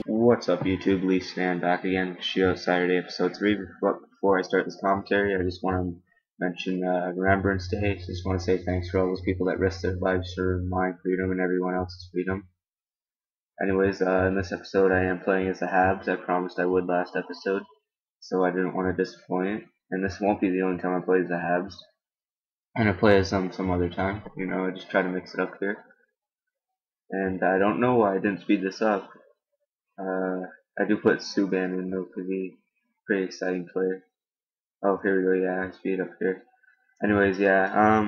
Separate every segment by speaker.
Speaker 1: What's up, YouTube? Lee Stan back again. Shootout Saturday, episode 3. But before I start this commentary, I just want to mention Remembrance Day. Just want to say thanks for all those people that risked their lives for my freedom and everyone else's freedom. Anyways, in this episode, I am playing as the Habs. I promised I would last episode, so I didn't want to disappoint. And this won't be the only time I play as the Habs. I'm gonna play as them some other time. I just try to mix it up here. And I don't know why I didn't speed this up. I do put Subban in though because he's a pretty exciting player. Oh, here we go. Yeah, speed up here. Anyways, yeah.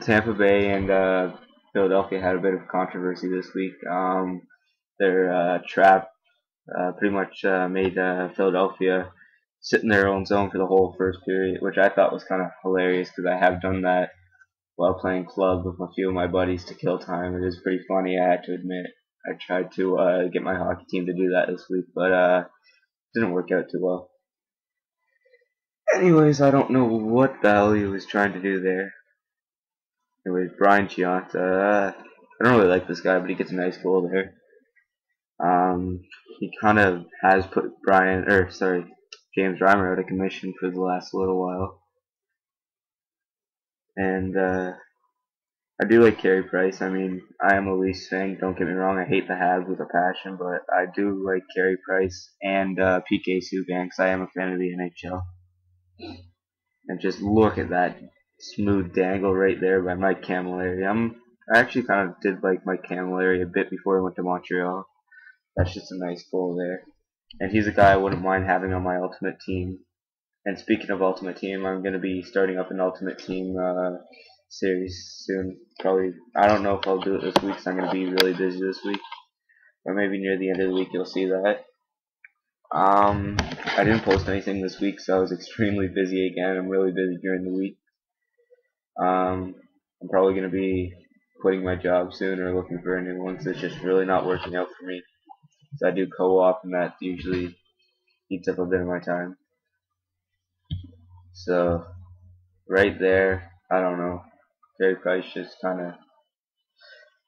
Speaker 1: Tampa Bay and Philadelphia had a bit of controversy this week. Their trap pretty much made Philadelphia sit in their own zone for the whole first period, which I thought was kind of hilarious because I have done that while playing club with a few of my buddies to kill time. It is pretty funny, I have to admit. I tried to get my hockey team to do that this week, but didn't work out too well. Anyways, I don't know what the hell he was trying to do there. Anyways, Brian Chianta. I don't really like this guy, but he gets a nice goal there. He kind of has put James Reimer out of commission for the last little while. And I do like Carey Price. I mean, I am a Leafs fan. Don't get me wrong. I hate the Habs with a passion, but I do like Carey Price and PK Subban because I am a fan of the NHL. And just look at that smooth dangle right there by Mike Camilleri. I actually kind of did like Mike Camilleri a bit before I went to Montreal. That's just a nice goal there. And he's a guy I wouldn't mind having on my ultimate team. And speaking of ultimate team, I'm going to be starting up an ultimate team series soon. Probably, I don't know if I'll do it this week because I'm going to be really busy this week. Or maybe near the end of the week you'll see that. I didn't post anything this week, so I was extremely busy again. I'm really busy during the week. I'm probably going to be quitting my job soon or looking for a new one, so it's just really not working out for me. So I do co-op, and that usually eats up a bit of my time. So, right there, I don't know. Carey Price just kind of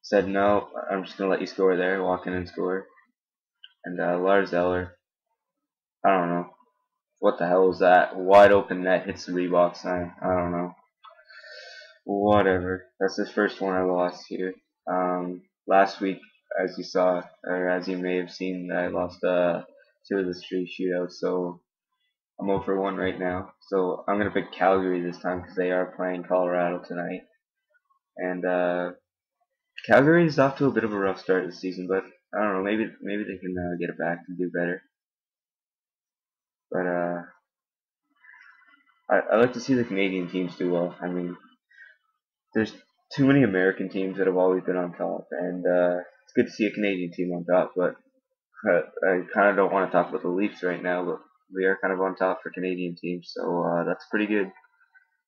Speaker 1: said, no, I'm just going to let you score there, walk in and score. And Lars Eller, I don't know. What the hell was that? Wide open net, hits the Reebok sign. I don't know. Whatever. That's the first one I lost here. Last week, as you saw, or as you may have seen, I lost 2 of the 3 shootouts, so I'm 0 for 1 right now. So I'm going to pick Calgary this time because they are playing Colorado tonight. And Calgary is off to a bit of a rough start this season, but I don't know, maybe they can get it back and do better. But I like to see the Canadian teams do well. I mean, there's too many American teams that have always been on top, and it's good to see a Canadian team on top. But I kind of don't want to talk about the Leafs right now, but we are kind of on top for Canadian teams, so that's pretty good.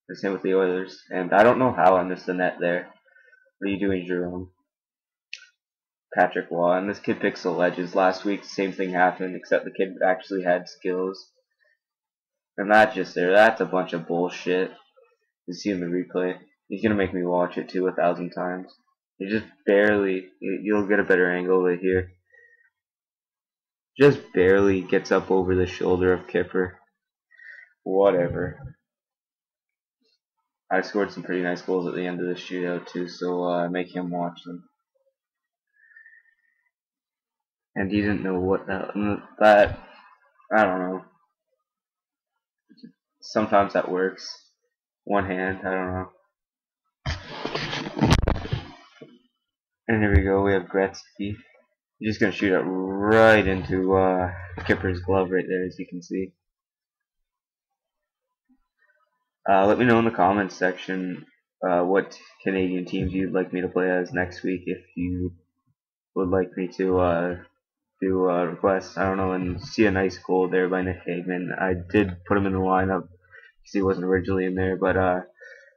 Speaker 1: The same with the Oilers, and I don't know how I missed the net there. What are you doing, Jerome? Patrick Waugh, and this kid picks the ledges. Last week, the same thing happened, except the kid actually had skills. And that's a bunch of bullshit. You see in the replay. He's gonna make me watch it too 1,000 times. He just barely, you'll get a better angle right here. Just barely gets up over the shoulder of Kipper. Whatever. I scored some pretty nice goals at the end of the shootout too, so make him watch them. And he didn't know what that. I don't know. Sometimes that works. One hand, I don't know. And here we go. We have Gretzky. He's just gonna shoot it right into Kipper's glove right there, as you can see. Let me know in the comments section what Canadian teams you'd like me to play as next week. If you would like me to do a request, I don't know, and see a nice goal there by Nick Hagman. I did put him in the lineup because he wasn't originally in there, but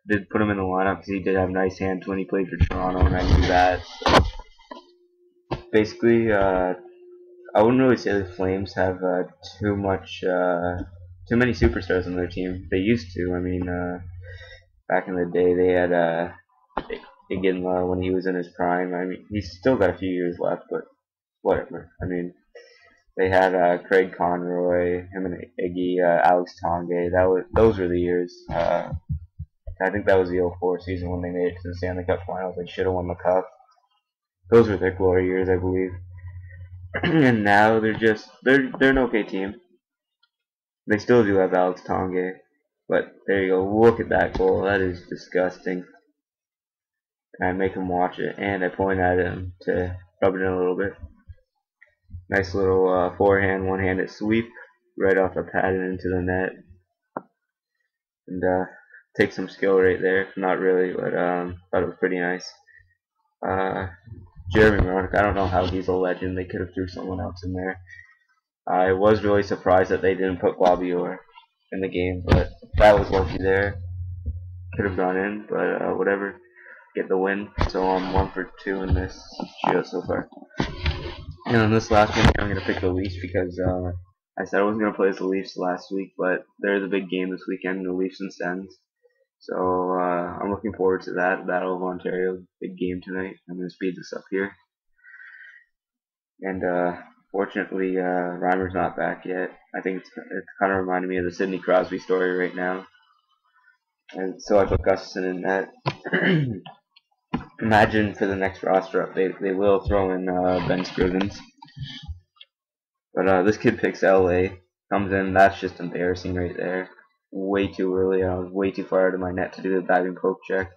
Speaker 1: did put him in the lineup because he did have nice hands when he played for Toronto, and I knew that. So basically, I wouldn't really say the Flames have too many superstars on their team. They used to. I mean, back in the day, they had Iginla when he was in his prime. I mean, he's still got a few years left, but whatever. I mean, They had Craig Conroy, him and Iggy, Alex Tonge. Those were the years. I think that was the '04 season when they made it to the Stanley Cup Finals. They should have won the cup. Those were their glory years, I believe. And now they're an okay team. They still do have Alex Tonge, but there you go. Look at that goal. That is disgusting. And I make him watch it, and I point at him to rub it in a little bit. Nice little forehand, one-handed sweep right off the pad and into the net. And take some skill right there. Not really, but thought it was pretty nice. Jeremy Roenick, I don't know how he's a legend. They could have threw someone else in there. I was really surprised that they didn't put Bobby Orr in the game, but that was lucky there. Could have gone in, but whatever. Get the win. So I'm 1 for 2 in this shootout so far. And in this last game, I'm going to pick the Leafs because I said I wasn't going to play as the Leafs last week, but there's a big game this weekend, the Leafs and Sens. So I'm looking forward to that. Battle of Ontario, big game tonight. I'm going to speed this up here. And fortunately, Reimer's not back yet. I think it's kind of reminding me of the Sidney Crosby story right now. And so I put Gustafson in that. Imagine for the next roster up, they will throw in Ben Scrivens. But this kid picks LA, comes in, that's just embarrassing right there. Way too early, I was way too far out of my net to do the bag and poke check.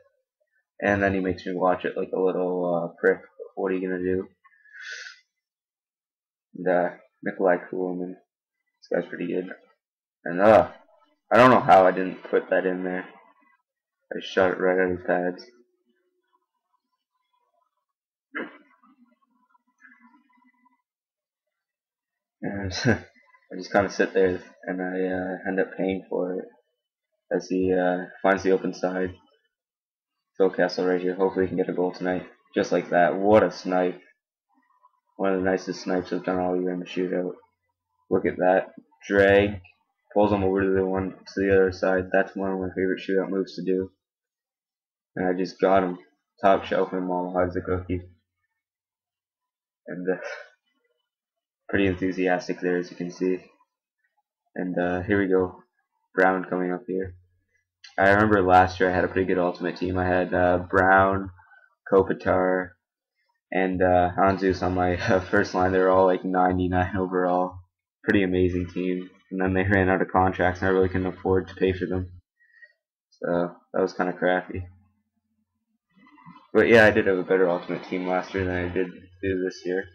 Speaker 1: And then he makes me watch it like a little prick. What are you going to do? And Nikolai Kuhlman, this guy's pretty good. And I don't know how I didn't put that in there. I shot it right out of his pads. And I just kind of sit there and I end up paying for it as he finds the open side. Phil Kessel right here. Hopefully he can get a goal tonight. Just like that. What a snipe. One of the nicest snipes I've done all year in the shootout. Look at that. Drag. Pulls him over to the other side. That's one of my favorite shootout moves to do. And I just got him. Top shelf and Mama hugs the cookie. And pretty enthusiastic there, as you can see. And here we go. Brown coming up here. I remember last year I had a pretty good ultimate team. I had Brown, Kopitar, and Hanzus on my first line. They were all like 99 overall. Pretty amazing team. And then they ran out of contracts and I really couldn't afford to pay for them. So that was kind of crappy. But yeah, I did have a better ultimate team last year than I did do this year.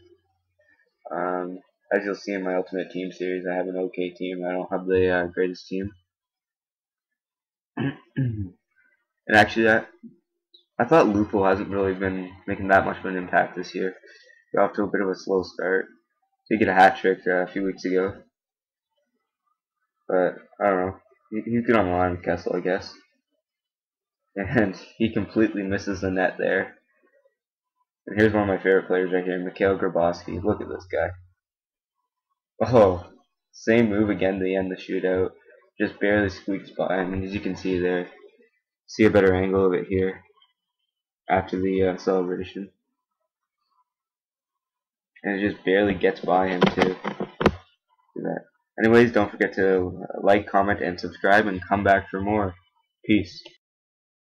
Speaker 1: As you'll see in my ultimate team series, I have an okay team. I don't have the greatest team. And actually, I thought Lupo hasn't really been making that much of an impact this year. Got off to a bit of a slow start. He get a hat trick a few weeks ago. But, I don't know. He's good on the line with Kessel, I guess. And he completely misses the net there. And here's one of my favorite players right here, Mikhail Grabowski. Look at this guy. Oh, same move again to end the shootout. Just barely squeaks by. I mean, as you can see there. See a better angle of it here after the celebration. And it just barely gets by him too. Do that. Anyways, don't forget to like, comment, and subscribe, and come back for more. Peace.